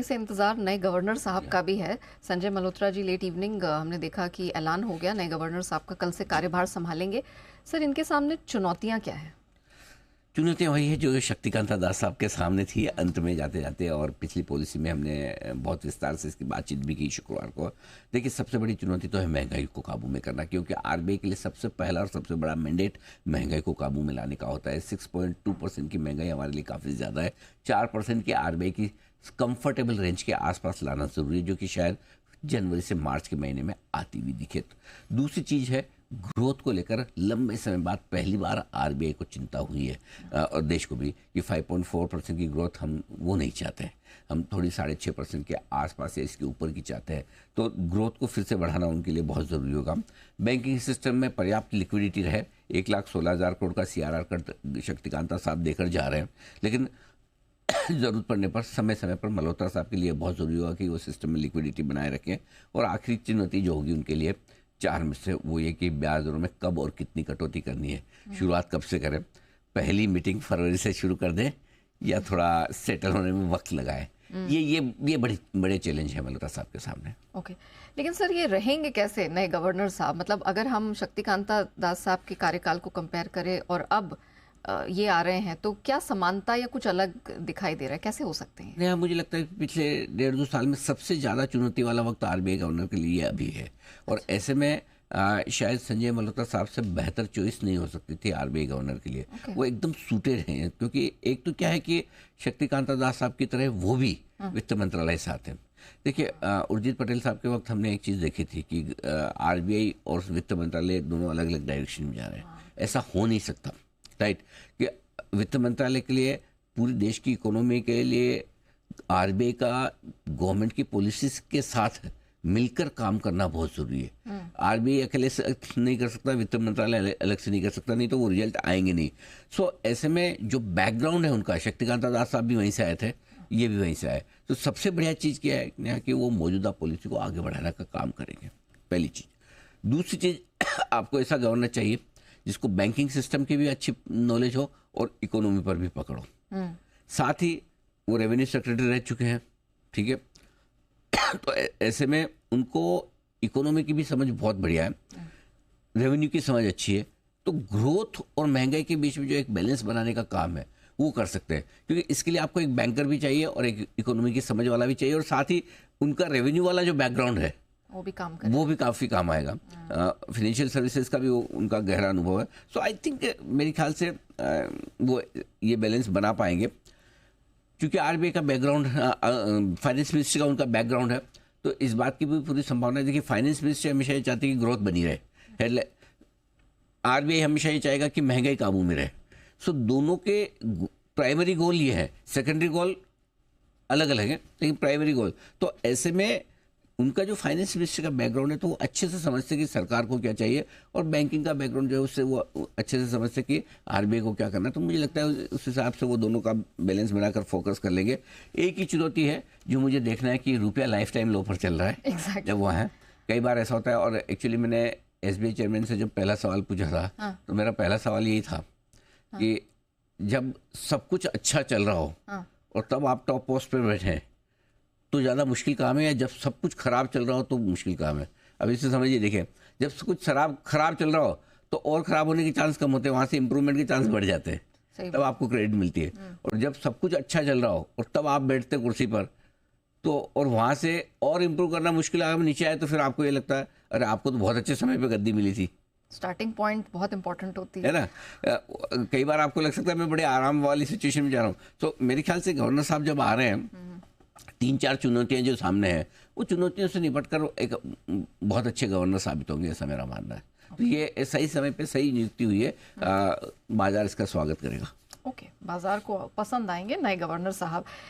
से इंतजार नए गवर्नर साहब का भी है। संजय मल्होत्रा जी लेट इवनिंग हमने देखा कि ऐलान हो गया नए गवर्नर साहब का, कल से कार्यभार संभालेंगे। सर, इनके सामने चुनौतियां क्या है? चुनौतियाँ वही है जो शक्तिकांता दास साहब के सामने थी अंत में जाते जाते, और पिछली पॉलिसी में हमने बहुत विस्तार से इसकी बातचीत भी की शुक्रवार को। देखिए, सबसे बड़ी चुनौती तो है महंगाई को काबू में करना, क्योंकि आरबीआई के लिए सबसे पहला और सबसे बड़ा मैंडेट महंगाई को काबू में लाने का होता है। 6.2% की महंगाई हमारे लिए काफ़ी ज़्यादा है। 4% की आरबीआई की कंफर्टेबल रेंज के आसपास लाना ज़रूरी है, जो कि शायद जनवरी से मार्च के महीने में आती हुई दिखे। दूसरी चीज़ है ग्रोथ को लेकर लंबे समय बाद पहली बार आरबीआई को चिंता हुई है, और देश को भी, कि 5.4% की ग्रोथ हम वो नहीं चाहते हैं। हम थोड़ी 6.5% के आसपास या इसके ऊपर की चाहते हैं। तो ग्रोथ को फिर से बढ़ाना उनके लिए बहुत ज़रूरी होगा। बैंकिंग सिस्टम में पर्याप्त लिक्विडिटी रहे। 1,16,000 करोड़ का सीआरआर कर शक्तिकांता साहब देकर जा रहे हैं, लेकिन ज़रूरत पड़ने पर समय समय पर मल्होत्रा साहब के लिए बहुत ज़रूरी होगा कि वो सिस्टम में लिक्विडिटी बनाए रखें। और आखिरी चुनौती जो होगी उनके लिए चार में से, वो ये कि ब्याज दरों में कब और कितनी कटौती करनी है, शुरुआत कब से करें। पहली मीटिंग फरवरी से शुरू कर दें या थोड़ा सेटल होने में वक्त लगाए। ये बड़े चैलेंज है मल्होत्रा साहब के सामने। ओके, लेकिन सर ये रहेंगे कैसे नए गवर्नर साहब? मतलब अगर हम शक्तिकांता दास साहब के कार्यकाल को कंपेयर करें और अब ये आ रहे हैं, तो क्या समानता या कुछ अलग दिखाई दे रहा है? कैसे हो सकते हैं? नहीं, मुझे लगता है कि पिछले 1.5-2 साल में सबसे ज़्यादा चुनौती वाला वक्त आरबीआई गवर्नर के लिए अभी है। और ऐसे में शायद संजय मल्होत्रा साहब से बेहतर चॉइस नहीं हो सकती थी आरबीआई गवर्नर के लिए। वो एकदम सूटेड हैं, क्योंकि एक तो क्या है कि शक्तिकांता दास साहब की तरह वो भी वित्त मंत्रालय से आते हैं। देखिए, उर्जित पटेल साहब के वक्त हमने एक चीज़ देखी थी कि आरबीआई और वित्त मंत्रालय दोनों अलग अलग डायरेक्शन में जा रहे हैं। ऐसा हो नहीं सकता, राइट, कि वित्त मंत्रालय के लिए, पूरी देश की इकोनॉमी के लिए आरबीआई का गवर्नमेंट की पॉलिसीज के साथ मिलकर काम करना बहुत ज़रूरी है। आरबीआई अकेले से नहीं कर सकता, वित्त मंत्रालय अलग से नहीं कर सकता, नहीं तो वो रिजल्ट आएंगे नहीं। सो ऐसे में जो बैकग्राउंड है उनका, शक्तिकांता दास साहब भी वहीं से आए थे, ये भी वहीं से आए। तो सबसे बढ़िया चीज़ क्या है कि वो मौजूदा पॉलिसी को आगे बढ़ाने का काम करेंगे, पहली चीज़। दूसरी चीज़, आपको ऐसा गवर्नर चाहिए जिसको बैंकिंग सिस्टम की भी अच्छी नॉलेज हो और इकोनॉमी पर भी पकड़ो। साथ ही वो रेवेन्यू सेक्रेटरी रह चुके हैं, ठीक है। तो ऐसे में उनको इकोनॉमी की भी समझ बहुत बढ़िया है, रेवेन्यू की समझ अच्छी है। तो ग्रोथ और महंगाई के बीच में जो एक बैलेंस बनाने का काम है वो कर सकते हैं, क्योंकि इसके लिए आपको एक बैंकर भी चाहिए और एक इकोनॉमी की समझ वाला भी चाहिए, और साथ ही उनका रेवेन्यू वाला जो बैकग्राउंड है वो भी काफ़ी काम आएगा। फाइनेंशियल सर्विसेज का भी उनका गहरा अनुभव है। सो आई थिंक मेरे ख्याल से वो ये बैलेंस बना पाएंगे, क्योंकि आरबीआई का बैकग्राउंड, फाइनेंस मिनिस्ट्री का उनका बैकग्राउंड है। तो इस बात की भी पूरी संभावना है। देखिए, फाइनेंस मिनिस्ट्री हमेशा ये चाहती है कि ग्रोथ बनी रहे, आरबीआई हमेशा ये चाहेगा कि महंगाई काबू में रहे। सो दोनों के प्राइमरी गोल ये है, सेकेंडरी गोल अलग अलग है, लेकिन प्राइमरी गोल। तो ऐसे में उनका जो फाइनेंस मिनिस्ट्री का बैकग्राउंड है, तो वो अच्छे से समझते कि सरकार को क्या चाहिए, और बैंकिंग का बैकग्राउंड जो है उससे वो अच्छे से समझते कि आरबीआई को क्या करना है। तो मुझे लगता है उस हिसाब से वो दोनों का बैलेंस बनाकर फोकस कर लेंगे। एक ही चुनौती है जो मुझे देखना है कि रुपया लाइफ टाइम लो पर चल रहा है जब वहाँ है। कई बार ऐसा होता है, और एक्चुअली मैंने एसबीआई चेयरमैन से जब पहला सवाल पूछा था, तो मेरा पहला सवाल यही था कि जब सब कुछ अच्छा चल रहा हो और तब आप टॉप पोस्ट पर बैठे हैं तो ज़्यादा मुश्किल काम है, या जब सब कुछ खराब चल रहा हो तो मुश्किल काम है? अब इसे समझिए। देखिए, जब सब कुछ खराब चल रहा हो तो और ख़राब होने के चांस कम होते हैं, वहाँ से इंप्रूवमेंट के चांस बढ़ जाते हैं, तब आपको क्रेडिट मिलती है। और जब सब कुछ अच्छा चल रहा हो और तब आप बैठते कुर्सी पर, तो और वहाँ से और इम्प्रूव करना मुश्किल, अगर नीचे आए तो फिर आपको ये लगता है अरे आपको तो बहुत अच्छे समय पर गद्दी मिली थी। स्टार्टिंग पॉइंट बहुत इंपॉर्टेंट होती है ना। कई बार आपको लग सकता है मैं बड़े आराम वाली सिचुएशन में जा रहा हूँ। तो मेरे ख्याल से गवर्नर साहब जब आ रहे हैं, 3-4 चुनौतियां जो सामने हैं, वो चुनौतियों से निपट कर एक बहुत अच्छे गवर्नर साबित होंगे, ऐसा मेरा मानना है। तो ये सही समय पे सही नियुक्ति हुई है, बाजार इसका स्वागत करेगा। ओके, बाजार को पसंद आएंगे नए गवर्नर साहब।